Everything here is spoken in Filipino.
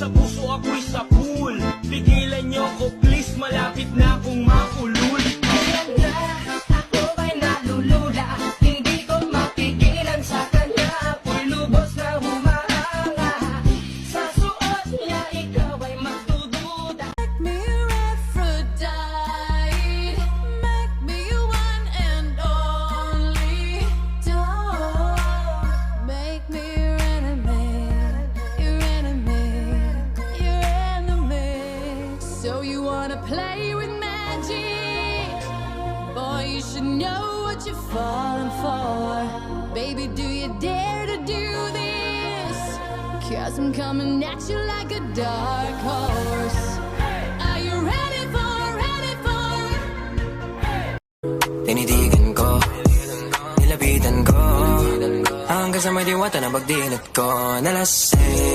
sa puso, ako'y sa pool. Pigilan niyo ko please, malapit na akong makulul. Ayan na, ako ay nalulula. Hindi ko mapigilan sa kanya. Ako'y lubos na humahanga. Sa suot niya, ikaw ay magdududa. Make me Aphrodite, make me your one and only. Don't make me your enemy, your enemy, your enemy. So you wanna play with magic? Boy, you should know what you're falling for. Baby, do you dare to do this? 'Cause I'm coming at you like a dark horse. Are you ready for, ready for? Tinitigan ko, nilapitan ko, hanggang sa may diwata na pagdilat ko. Nalasing